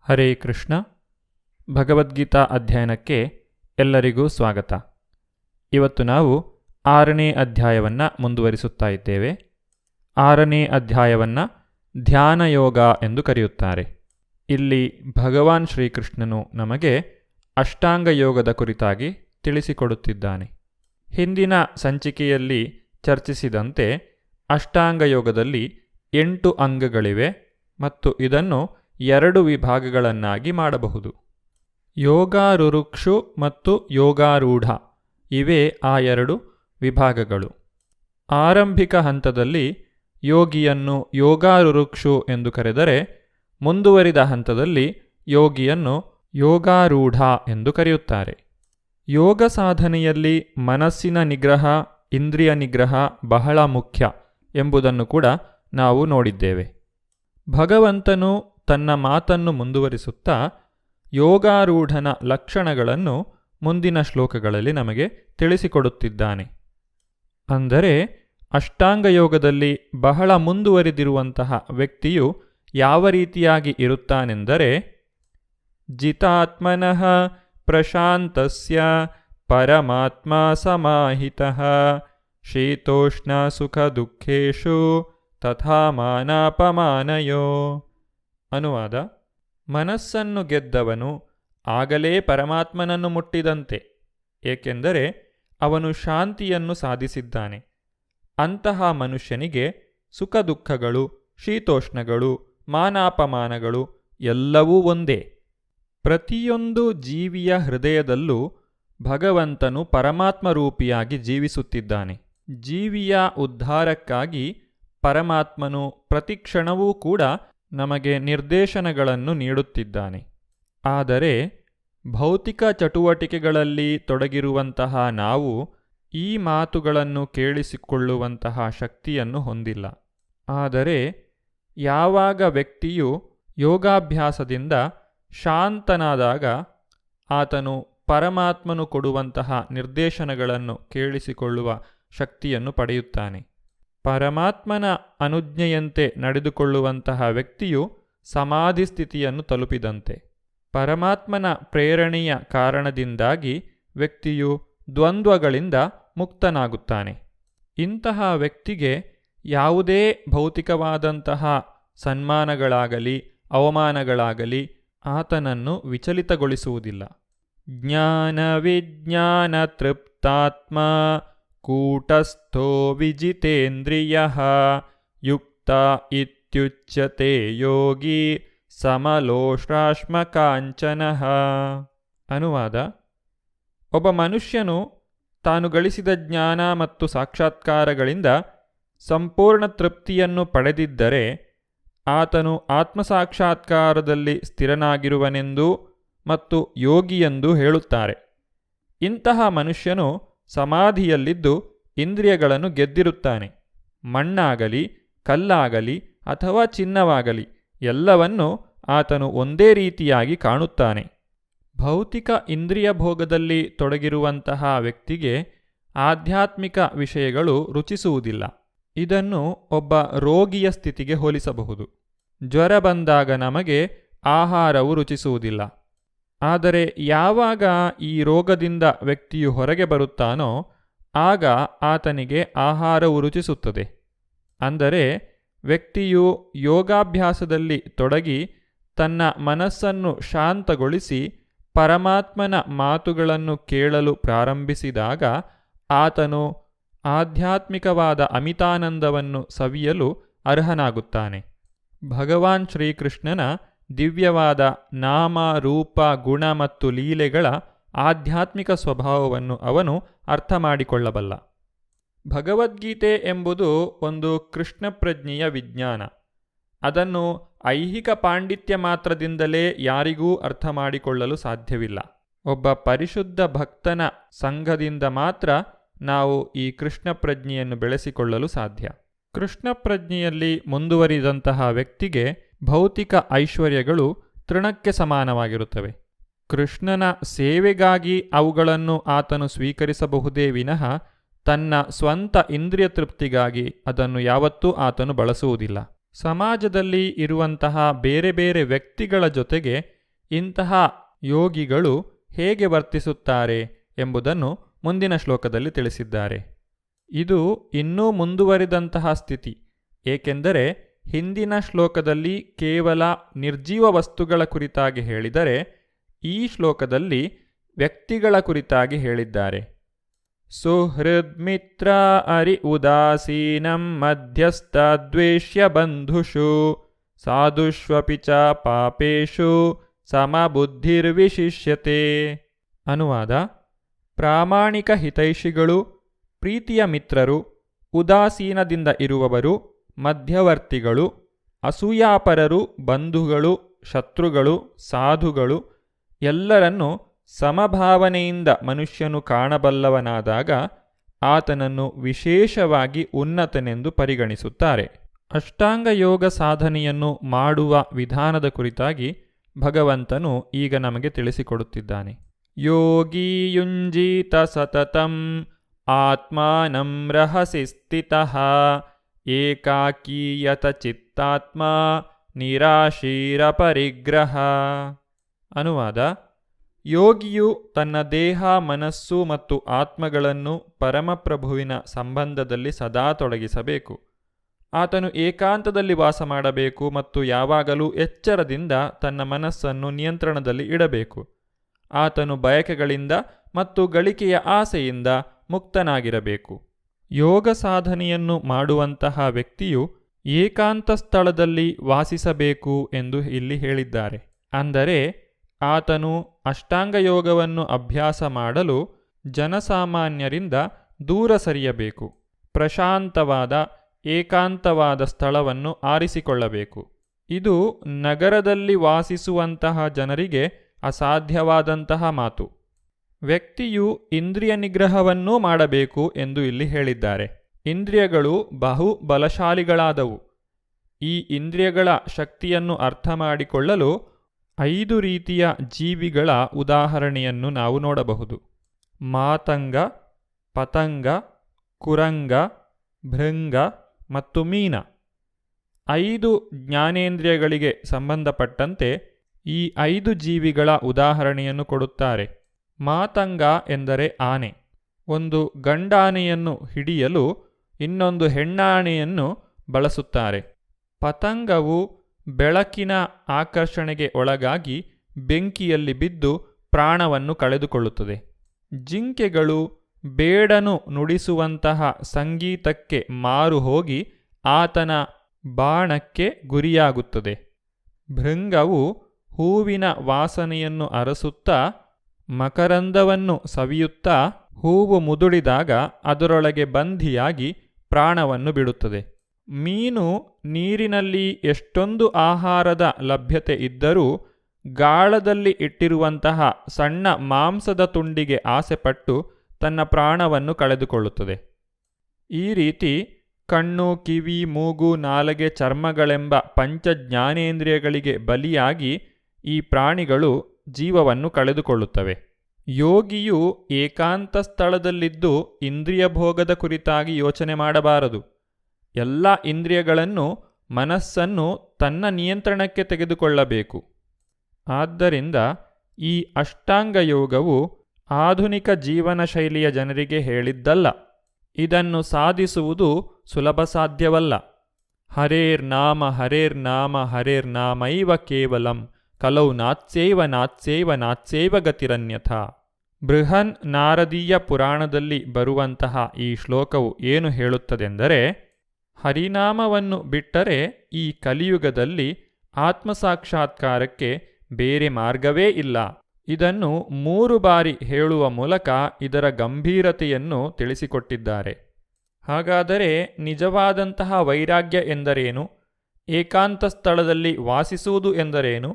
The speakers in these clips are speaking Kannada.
ಹರೇ ಕೃಷ್ಣ. ಭಗವದ್ಗೀತಾ ಅಧ್ಯಯನಕ್ಕೆ ಎಲ್ಲರಿಗೂ ಸ್ವಾಗತ. ಇವತ್ತು ನಾವು 6ನೇ ಅಧ್ಯಾಯವನ್ನು ಮುಂದುವರಿಸುತ್ತಾ ಇದ್ದೇವೆ. 6ನೇ ಅಧ್ಯಾಯವನ್ನು ಧ್ಯಾನಯೋಗ ಎಂದು ಕರೆಯುತ್ತಾರೆ. ಇಲ್ಲಿ ಭಗವಾನ್ ಶ್ರೀಕೃಷ್ಣನು ನಮಗೆ ಅಷ್ಟಾಂಗ ಯೋಗದ ಕುರಿತಾಗಿ ತಿಳಿಸಿಕೊಡುತ್ತಿದ್ದಾನೆ. ಹಿಂದಿನ ಸಂಚಿಕೆಯಲ್ಲಿ ಚರ್ಚಿಸಿದಂತೆ ಅಷ್ಟಾಂಗ ಯೋಗದಲ್ಲಿ 8 ಅಂಗಗಳಿವೆ ಮತ್ತು ಇದನ್ನು 2 ವಿಭಾಗಗಳನ್ನಾಗಿ ಮಾಡಬಹುದು. ಯೋಗಾರುರುಕ್ಷು ಮತ್ತು ಯೋಗಾರೂಢ ಇವೇ ಆ 2 ವಿಭಾಗಗಳು. ಆರಂಭಿಕ ಹಂತದಲ್ಲಿ ಯೋಗಿಯನ್ನು ಯೋಗಾರುರುಕ್ಷು ಎಂದು ಕರೆದರೆ, ಮುಂದುವರಿದ ಹಂತದಲ್ಲಿ ಯೋಗಿಯನ್ನು ಯೋಗಾರೂಢ ಎಂದು ಕರೆಯುತ್ತಾರೆ. ಯೋಗ ಸಾಧನೆಯಲ್ಲಿ ಮನಸ್ಸಿನ ನಿಗ್ರಹ, ಇಂದ್ರಿಯ ನಿಗ್ರಹ ಬಹಳ ಮುಖ್ಯ ಎಂಬುದನ್ನು ಕೂಡ ನಾವು ನೋಡಿದ್ದೇವೆ. ಭಗವಂತನು ತನ್ನ ಮಾತನ್ನು ಮುಂದುವರಿಸುತ್ತಾ ಯೋಗಾರೂಢನ ಲಕ್ಷಣಗಳನ್ನು ಮುಂದಿನ ಶ್ಲೋಕಗಳಲ್ಲಿ ನಮಗೆ ತಿಳಿಸಿಕೊಡುತ್ತಿದ್ದಾನೆ. ಅಂದರೆ ಅಷ್ಟಾಂಗ ಯೋಗದಲ್ಲಿ ಬಹಳ ಮುಂದುವರಿದಿರುವಂತಹ ವ್ಯಕ್ತಿಯು ಯಾವ ರೀತಿಯಾಗಿ ಇರುತ್ತಾನೆಂದರೆ, ಜಿತಾತ್ಮನಃ ಪ್ರಶಾಂತಸ್ಯ ಪರಮಾತ್ಮ ಸಮಾಹಿತಃ ಶೀತೋಷ್ಣ ಸುಖ ದುಃಖೇಷು ತಥಾ ಮಾನಾಪಮಾನಯೋ. ಅನುವಾದ: ಮನಸ್ಸನ್ನು ಗೆದ್ದವನು ಆಗಲೇ ಪರಮಾತ್ಮನನ್ನು ಮುಟ್ಟಿದಂತೆ, ಏಕೆಂದರೆ ಅವನು ಶಾಂತಿಯನ್ನು ಸಾಧಿಸಿದ್ದಾನೆ. ಅಂತಹ ಮನುಷ್ಯನಿಗೆ ಸುಖ ದುಃಖಗಳು, ಶೀತೋಷ್ಣಗಳು, ಮಾನಾಪಮಾನಗಳು ಎಲ್ಲವೂ ಒಂದೇ. ಪ್ರತಿಯೊಂದು ಜೀವಿಯ ಹೃದಯದಲ್ಲೂ ಭಗವಂತನು ಪರಮಾತ್ಮ ರೂಪಿಯಾಗಿ ಜೀವಿಸುತ್ತಿದ್ದಾನೆ. ಜೀವಿಯ ಉದ್ಧಾರಕ್ಕಾಗಿ ಪರಮಾತ್ಮನು ಪ್ರತಿಕ್ಷಣವೂ ಕೂಡ ನಮಗೆ ನಿರ್ದೇಶನಗಳನ್ನು ನೀಡುತ್ತಿದ್ದಾನೆ. ಆದರೆ ಭೌತಿಕ ಚಟುವಟಿಕೆಗಳಲ್ಲಿ ತೊಡಗಿರುವಂತಹ ನಾವು ಈ ಮಾತುಗಳನ್ನು ಕೇಳಿಸಿಕೊಳ್ಳುವಂತಹ ಶಕ್ತಿಯನ್ನು ಹೊಂದಿಲ್ಲ. ಆದರೆ ಯಾವಾಗ ವ್ಯಕ್ತಿಯು ಯೋಗಾಭ್ಯಾಸದಿಂದ ಶಾಂತನಾದಾಗ ಆತನು ಪರಮಾತ್ಮನು ಕೊಡುವಂತಹ ನಿರ್ದೇಶನಗಳನ್ನು ಕೇಳಿಸಿಕೊಳ್ಳುವ ಶಕ್ತಿಯನ್ನು ಪಡೆಯುತ್ತಾನೆ. ಪರಮಾತ್ಮನ ಅನುಜ್ಞೆಯಂತೆ ನಡೆದುಕೊಳ್ಳುವಂತಹ ವ್ಯಕ್ತಿಯು ಸಮಾಧಿ ಸ್ಥಿತಿಯನ್ನು ತಲುಪಿದಂತೆ. ಪರಮಾತ್ಮನ ಪ್ರೇರಣೆಯ ಕಾರಣದಿಂದಾಗಿ ವ್ಯಕ್ತಿಯು ದ್ವಂದ್ವಗಳಿಂದ ಮುಕ್ತನಾಗುತ್ತಾನೆ. ಇಂತಹ ವ್ಯಕ್ತಿಗೆ ಯಾವುದೇ ಭೌತಿಕವಾದಂತಹ ಸನ್ಮಾನಗಳಾಗಲಿ ಅವಮಾನಗಳಾಗಲಿ ಆತನನ್ನು ವಿಚಲಿತಗೊಳಿಸುವುದಿಲ್ಲ. ಜ್ಞಾನ ವಿಜ್ಞಾನ ತೃಪ್ತಾತ್ಮ ಕೂಟಸ್ಥೋ ವಿಜಿತೇಂದ್ರಿಯಃ ಯುಕ್ತ ಇತ್ಯುಚ್ಯತೆ ಯೋಗಿ ಸಮಲೋಷ್ಟ್ರಾಶ್ಮಕಾಂಚನಃ. ಅನುವಾದ: ಒಬ್ಬ ಮನುಷ್ಯನು ತಾನು ಗಳಿಸಿದ ಜ್ಞಾನ ಮತ್ತು ಸಾಕ್ಷಾತ್ಕಾರಗಳಿಂದ ಸಂಪೂರ್ಣ ತೃಪ್ತಿಯನ್ನು ಪಡೆದಿದ್ದರೆ ಆತನು ಆತ್ಮಸಾಕ್ಷಾತ್ಕಾರದಲ್ಲಿ ಸ್ಥಿರನಾಗಿರುವನೆಂದೂ ಮತ್ತು ಯೋಗಿಯೆಂದೂ ಹೇಳುತ್ತಾರೆ. ಇಂತಹ ಮನುಷ್ಯನು ಸಮಾಧಿಯಲ್ಲಿದ್ದು ಇಂದ್ರಿಯಗಳನ್ನು ಗೆದ್ದಿರುತ್ತಾನೆ. ಮಣ್ಣಾಗಲಿ ಕಲ್ಲಾಗಲಿ ಅಥವಾ ಚಿನ್ನವಾಗಲಿ ಎಲ್ಲವನ್ನೂ ಆತನು ಒಂದೇ ರೀತಿಯಾಗಿ ಕಾಣುತ್ತಾನೆ. ಭೌತಿಕ ಇಂದ್ರಿಯ ಭೋಗದಲ್ಲಿ ತೊಡಗಿರುವಂತಹ ವ್ಯಕ್ತಿಗೆ ಆಧ್ಯಾತ್ಮಿಕ ವಿಷಯಗಳು ರುಚಿಸುವುದಿಲ್ಲ. ಇದನ್ನು ಒಬ್ಬ ರೋಗಿಯ ಸ್ಥಿತಿಗೆ ಹೋಲಿಸಬಹುದು. ಜ್ವರ ಬಂದಾಗ ನಮಗೆ ಆಹಾರವು ರುಚಿಸುವುದಿಲ್ಲ. ಆದರೆ ಯಾವಾಗ ಈ ರೋಗದಿಂದ ವ್ಯಕ್ತಿಯು ಹೊರಗೆ ಬರುತ್ತಾನೋ ಆಗ ಆತನಿಗೆ ಆಹಾರವು ರುಚಿಸುತ್ತದೆ. ಅಂದರೆ ವ್ಯಕ್ತಿಯು ಯೋಗಾಭ್ಯಾಸದಲ್ಲಿ ತೊಡಗಿ ತನ್ನ ಮನಸ್ಸನ್ನು ಶಾಂತಗೊಳಿಸಿ ಪರಮಾತ್ಮನ ಮಾತುಗಳನ್ನು ಕೇಳಲು ಪ್ರಾರಂಭಿಸಿದಾಗ ಆತನು ಆಧ್ಯಾತ್ಮಿಕವಾದ ಅಮಿತಾನಂದವನ್ನು ಸವಿಯಲು ಅರ್ಹನಾಗುತ್ತಾನೆ. ಭಗವಾನ್ ಶ್ರೀಕೃಷ್ಣನ ದಿವ್ಯವಾದ ನಾಮ, ರೂಪ, ಗುಣ ಮತ್ತು ಲೀಲೆಗಳ ಆಧ್ಯಾತ್ಮಿಕ ಸ್ವಭಾವವನ್ನು ಅವನು ಅರ್ಥ ಮಾಡಿಕೊಳ್ಳಬಲ್ಲ. ಭಗವದ್ಗೀತೆ ಎಂಬುದು ಒಂದು ಕೃಷ್ಣ ಪ್ರಜ್ಞೆಯ ವಿಜ್ಞಾನ. ಅದನ್ನು ಐಹಿಕ ಪಾಂಡಿತ್ಯ ಮಾತ್ರದಿಂದಲೇ ಯಾರಿಗೂ ಅರ್ಥ ಮಾಡಿಕೊಳ್ಳಲು ಸಾಧ್ಯವಿಲ್ಲ. ಒಬ್ಬ ಪರಿಶುದ್ಧ ಭಕ್ತನ ಸಂಘದಿಂದ ಮಾತ್ರ ನಾವು ಈ ಕೃಷ್ಣ ಪ್ರಜ್ಞೆಯನ್ನು ಬೆಳೆಸಿಕೊಳ್ಳಲು ಸಾಧ್ಯ. ಕೃಷ್ಣ ಪ್ರಜ್ಞೆಯಲ್ಲಿ ಮುಂದುವರಿದಂತಹ ವ್ಯಕ್ತಿಗೆ ಭೌತಿಕ ಐಶ್ವರ್ಯಗಳು ತೃಣಕ್ಕೆ ಸಮಾನವಾಗಿರುತ್ತವೆ. ಕೃಷ್ಣನ ಸೇವೆಗಾಗಿ ಅವುಗಳನ್ನು ಆತನು ಸ್ವೀಕರಿಸಬಹುದೇ ವಿನಃ ತನ್ನ ಸ್ವಂತ ಇಂದ್ರಿಯ ತೃಪ್ತಿಗಾಗಿ ಅದನ್ನು ಯಾವತ್ತೂ ಆತನು ಬಳಸುವುದಿಲ್ಲ. ಸಮಾಜದಲ್ಲಿ ಇರುವಂತಹ ಬೇರೆ ಬೇರೆ ವ್ಯಕ್ತಿಗಳ ಜೊತೆಗೆ ಇಂತಹ ಯೋಗಿಗಳು ಹೇಗೆ ವರ್ತಿಸುತ್ತಾರೆ ಎಂಬುದನ್ನು ಮುಂದಿನ ಶ್ಲೋಕದಲ್ಲಿ ತಿಳಿಸಿದ್ದಾರೆ. ಇದು ಇನ್ನೂ ಮುಂದುವರಿದಂತಹ ಸ್ಥಿತಿ, ಏಕೆಂದರೆ ಹಿಂದಿನ ಶ್ಲೋಕದಲ್ಲಿ ಕೇವಲ ನಿರ್ಜೀವ ವಸ್ತುಗಳ ಕುರಿತಾಗಿ ಹೇಳಿದರೆ ಈ ಶ್ಲೋಕದಲ್ಲಿ ವ್ಯಕ್ತಿಗಳ ಕುರಿತಾಗಿ ಹೇಳಿದ್ದಾರೆ. ಸುಹೃದ್ಮಿತ್ರ ಅರಿ ಉದಾಸೀನಂ ಮಧ್ಯಸ್ಥ ದ್ವೇಷ್ಯ ಬಂಧುಷು ಸಾಧುಷ್ವಪಿ ಚ ಪಾಪೇಷು ಸಮಬುದ್ಧಿರ್ವಿಶಿಷ್ಯತೆ. ಅನುವಾದ: ಪ್ರಾಮಾಣಿಕ ಹಿತೈಷಿಗಳು, ಪ್ರೀತಿಯ ಮಿತ್ರರು, ಉದಾಸೀನದಿಂದ ಇರುವವರು, ಮಧ್ಯವರ್ತಿಗಳು, ಅಸೂಯಾಪರರು, ಬಂಧುಗಳು, ಶತ್ರುಗಳು, ಸಾಧುಗಳು ಎಲ್ಲರನ್ನೂ ಸಮಭಾವನೆಯಿಂದ ಮನುಷ್ಯನು ಕಾಣಬಲ್ಲವನಾದಾಗ ಆತನನ್ನು ವಿಶೇಷವಾಗಿ ಉನ್ನತನೆಂದು ಪರಿಗಣಿಸುತ್ತಾರೆ. ಅಷ್ಟಾಂಗ ಯೋಗ ಸಾಧನೆಯನ್ನು ಮಾಡುವ ವಿಧಾನದ ಕುರಿತಾಗಿ ಭಗವಂತನು ಈಗ ನಮಗೆ ತಿಳಿಸಿಕೊಡುತ್ತಿದ್ದಾನೆ. ಯೋಗಿ ಯುಂಜೀತ ಸತತಂ ಆತ್ಮಾನಂ ರಹಸಿ ಸ್ಥಿತಃ ಏಕಾಕೀಯತ ಚಿತ್ತಾತ್ಮ ನಿರಾಶೀರ ಪರಿಗ್ರಹ. ಅನುವಾದ: ಯೋಗಿಯು ತನ್ನ ದೇಹ, ಮನಸ್ಸು ಮತ್ತು ಆತ್ಮಗಳನ್ನು ಪರಮಪ್ರಭುವಿನ ಸಂಬಂಧದಲ್ಲಿ ಸದಾ ತೊಡಗಿಸಬೇಕು. ಆತನು ಏಕಾಂತದಲ್ಲಿ ವಾಸ ಮಾಡಬೇಕು ಮತ್ತು ಯಾವಾಗಲೂ ಎಚ್ಚರದಿಂದ ತನ್ನ ಮನಸ್ಸನ್ನು ನಿಯಂತ್ರಣದಲ್ಲಿ ಇಡಬೇಕು. ಆತನು ಬಯಕೆಗಳಿಂದ ಮತ್ತು ಗಳಿಕೆಯ ಆಸೆಯಿಂದ ಮುಕ್ತನಾಗಿರಬೇಕು. ಯೋಗ ಸಾಧನೆಯನ್ನು ಮಾಡುವಂತಹ ವ್ಯಕ್ತಿಯು ಏಕಾಂತ ಸ್ಥಳದಲ್ಲಿ ವಾಸಿಸಬೇಕು ಎಂದು ಇಲ್ಲಿ ಹೇಳಿದ್ದಾರೆ. ಅಂದರೆ ಆತನು ಅಷ್ಟಾಂಗ ಯೋಗವನ್ನು ಅಭ್ಯಾಸ ಮಾಡಲು ಜನಸಾಮಾನ್ಯರಿಂದ ದೂರ ಸರಿಯಬೇಕು. ಪ್ರಶಾಂತವಾದ ಏಕಾಂತವಾದ ಸ್ಥಳವನ್ನು ಆರಿಸಿಕೊಳ್ಳಬೇಕು. ಇದು ನಗರದಲ್ಲಿ ವಾಸಿಸುವಂತಹ ಜನರಿಗೆ ಅಸಾಧ್ಯವಾದಂತಹ ಮಾತು. ವ್ಯಕ್ತಿಯು ಇಂದ್ರಿಯ ನಿಗ್ರಹವನ್ನೂ ಮಾಡಬೇಕು ಎಂದು ಇಲ್ಲಿ ಹೇಳಿದ್ದಾರೆ. ಇಂದ್ರಿಯಗಳು ಬಹು ಬಲಶಾಲಿಗಳಾದವು. ಈ ಇಂದ್ರಿಯಗಳ ಶಕ್ತಿಯನ್ನು ಅರ್ಥ ಮಾಡಿಕೊಳ್ಳಲು 5 ರೀತಿಯ ಜೀವಿಗಳ ಉದಾಹರಣೆಯನ್ನು ನಾವು ನೋಡಬಹುದು. ಮಾತಂಗ, ಪತಂಗ, ಕುರಂಗ, ಭೃಂಗ ಮತ್ತು ಮೀನ. 5 ಜ್ಞಾನೇಂದ್ರಿಯಗಳಿಗೆ ಸಂಬಂಧಪಟ್ಟಂತೆ ಈ 5 ಜೀವಿಗಳ ಉದಾಹರಣೆಯನ್ನು ಕೊಡುತ್ತಾರೆ. ಮಾತಂಗ ಎಂದರೆ ಆನೆ. ಒಂದು ಗಂಡಾನೆಯನ್ನು ಹಿಡಿಯಲು ಇನ್ನೊಂದು ಹೆಣ್ಣಾನೆಯನ್ನು ಬಳಸುತ್ತಾರೆ. ಪತಂಗವು ಬೆಳಕಿನ ಆಕರ್ಷಣೆಗೆ ಒಳಗಾಗಿ ಬೆಂಕಿಯಲ್ಲಿ ಬಿದ್ದು ಪ್ರಾಣವನ್ನು ಕಳೆದುಕೊಳ್ಳುತ್ತದೆ. ಜಿಂಕೆಗಳು ಬೇಡನು ನುಡಿಸುವಂತಹ ಸಂಗೀತಕ್ಕೆ ಮಾರು ಹೋಗಿ ಆತನ ಬಾಣಕ್ಕೆ ಗುರಿಯಾಗುತ್ತದೆ. ಭೃಂಗವು ಹೂವಿನ ವಾಸನೆಯನ್ನು ಅರಸುತ್ತಾ ಮಕರಂದವನ್ನು ಸವಿಯುತ್ತಾ ಹೂವು ಮುದುಡಿದಾಗ ಅದರೊಳಗೆ ಬಂಧಿಯಾಗಿ ಪ್ರಾಣವನ್ನು ಬಿಡುತ್ತದೆ. ಮೀನು ನೀರಿನಲ್ಲಿ ಎಷ್ಟೊಂದು ಆಹಾರದ ಲಭ್ಯತೆ ಇದ್ದರೂ ಗಾಳದಲ್ಲಿ ಇಟ್ಟಿರುವಂತಹ ಸಣ್ಣ ಮಾಂಸದ ತುಂಡಿಗೆ ಆಸೆಪಟ್ಟು ತನ್ನ ಪ್ರಾಣವನ್ನು ಕಳೆದುಕೊಳ್ಳುತ್ತದೆ. ಈ ರೀತಿ ಕಣ್ಣು, ಕಿವಿ, ಮೂಗು, ನಾಲಿಗೆ, ಚರ್ಮಗಳೆಂಬ ಪಂಚ ಜ್ಞಾನೇಂದ್ರಿಯಗಳಿಗೆ ಬಲಿಯಾಗಿ ಈ ಪ್ರಾಣಿಗಳು ಜೀವವನ್ನು ಕಳೆದುಕೊಳ್ಳುತ್ತವೆ. ಯೋಗಿಯು ಏಕಾಂತ ಸ್ಥಳದಲ್ಲಿದ್ದು ಇಂದ್ರಿಯ ಭೋಗದ ಕುರಿತಾಗಿ ಯೋಚನೆ ಮಾಡಬಾರದು. ಎಲ್ಲ ಇಂದ್ರಿಯಗಳನ್ನು, ಮನಸ್ಸನ್ನು ತನ್ನ ನಿಯಂತ್ರಣಕ್ಕೆ ತೆಗೆದುಕೊಳ್ಳಬೇಕು. ಆದ್ದರಿಂದ ಈ ಅಷ್ಟಾಂಗ ಯೋಗವು ಆಧುನಿಕ ಜೀವನ ಶೈಲಿಯ ಜನರಿಗೆ ಹೇಳಿದ್ದಲ್ಲ. ಇದನ್ನು ಸಾಧಿಸುವುದು ಸುಲಭ ಸಾಧ್ಯವಲ್ಲ. ಹರೇರ್ನಾಮ ಹರೇರ್ನಾಮ ಹರೇರ್ನಾಮೈವ ಕೇವಲಂ ಕಲೌ ನಾತ್ಸೇವ ನಾತ್ಸೇವ ನಾತ್ಸೇವ ಗತಿರನ್ಯಥಾ. ಬೃಹನ್ ನಾರದೀಯ ಪುರಾಣದಲ್ಲಿ ಬರುವಂತಹ ಈ ಶ್ಲೋಕವು ಏನು ಹೇಳುತ್ತದೆಂದರೆ, ಹರಿನಾಮವನ್ನು ಬಿಟ್ಟರೆ ಈ ಕಲಿಯುಗದಲ್ಲಿ ಆತ್ಮಸಾಕ್ಷಾತ್ಕಾರಕ್ಕೆ ಬೇರೆ ಮಾರ್ಗವೇ ಇಲ್ಲ. ಇದನ್ನು 3 ಬಾರಿ ಹೇಳುವ ಮೂಲಕ ಇದರ ಗಂಭೀರತೆಯನ್ನು ತಿಳಿಸಿಕೊಟ್ಟಿದ್ದಾರೆ. ಹಾಗಾದರೆ ನಿಜವಾದಂತಹ ವೈರಾಗ್ಯ ಎಂದರೇನು? ಏಕಾಂತ ಸ್ಥಳದಲ್ಲಿ ವಾಸಿಸುವುದು ಎಂದರೇನು?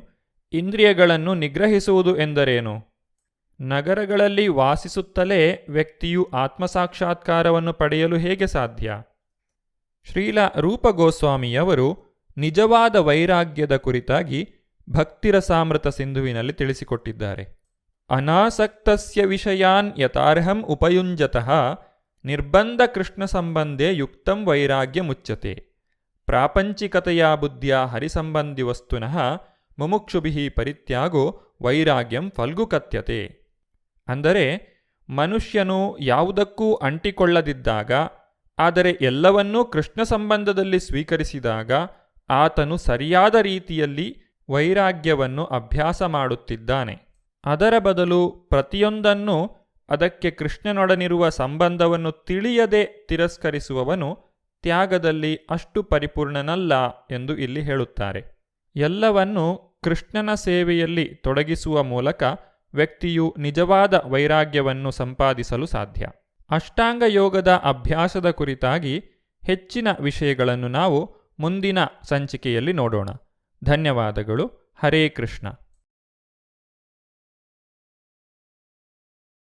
ಇಂದ್ರಿಯಗಳನ್ನು ನಿಗ್ರಹಿಸುವುದು ಎಂದರೇನು? ನಗರಗಳಲ್ಲಿ ವಾಸಿಸುತ್ತಲೇ ವ್ಯಕ್ತಿಯು ಆತ್ಮಸಾಕ್ಷಾತ್ಕಾರವನ್ನು ಪಡೆಯಲು ಹೇಗೆ ಸಾಧ್ಯ? ಶ್ರೀಲ ರೂಪ ಗೋಸ್ವಾಮಿಯವರು ನಿಜವಾದ ವೈರಾಗ್ಯದ ಕುರಿತಾಗಿ ಭಕ್ತಿರಸಾಮೃತ ಸಿಂಧುವಿನಲ್ಲಿ ತಿಳಿಸಿಕೊಟ್ಟಿದ್ದಾರೆ. ಅನಾಸಕ್ತಸ್ಯ ವಿಷಯಾನ್ ಯಥಾರ್ಹಂ ಉಪಯುಂಜತಃ ನಿರ್ಬಂಧ ಕೃಷ್ಣ ಸಂಬಂಧೆ ಯುಕ್ತಂ ವೈರಾಗ್ಯ ಮುಚ್ಯತೆ. ಪ್ರಾಪಂಚಿಕತೆಯ ಬುದ್ಧಿಯ ಹರಿಸಂಬಂಧಿ ವಸ್ತುನಃ ಮುಮುಕ್ಷುಭಿಃ ಪರಿತ್ಯಾಗೋ ವೈರಾಗ್ಯಂ ಫಲ್ಗುಕಥ್ಯತೆ. ಅಂದರೆ ಮನುಷ್ಯನು ಯಾವುದಕ್ಕೂ ಅಂಟಿಕೊಳ್ಳದಿದ್ದಾಗ, ಆದರೆ ಎಲ್ಲವನ್ನೂ ಕೃಷ್ಣ ಸಂಬಂಧದಲ್ಲಿ ಸ್ವೀಕರಿಸಿದಾಗ ಆತನು ಸರಿಯಾದ ರೀತಿಯಲ್ಲಿ ವೈರಾಗ್ಯವನ್ನು ಅಭ್ಯಾಸ ಮಾಡುತ್ತಿದ್ದಾನೆ. ಅದರ ಬದಲು ಪ್ರತಿಯೊಂದನ್ನು ಅದಕ್ಕೆ ಕೃಷ್ಣನೊಡನಿರುವ ಸಂಬಂಧವನ್ನು ತಿಳಿಯದೆ ತಿರಸ್ಕರಿಸುವವನು ತ್ಯಾಗದಲ್ಲಿ ಅಷ್ಟು ಪರಿಪೂರ್ಣನಲ್ಲ ಎಂದು ಇಲ್ಲಿ ಹೇಳುತ್ತಾರೆ. ಎಲ್ಲವನ್ನೂ ಕೃಷ್ಣನ ಸೇವೆಯಲ್ಲಿ ತೊಡಗಿಸುವ ಮೂಲಕ ವ್ಯಕ್ತಿಯು ನಿಜವಾದ ವೈರಾಗ್ಯವನ್ನು ಸಂಪಾದಿಸಲು ಸಾಧ್ಯ. ಅಷ್ಟಾಂಗ ಯೋಗದ ಅಭ್ಯಾಸದ ಕುರಿತಾಗಿ ಹೆಚ್ಚಿನ ವಿಷಯಗಳನ್ನು ನಾವು ಮುಂದಿನ ಸಂಚಿಕೆಯಲ್ಲಿ ನೋಡೋಣ. ಧನ್ಯವಾದಗಳು. ಹರೇ ಕೃಷ್ಣ.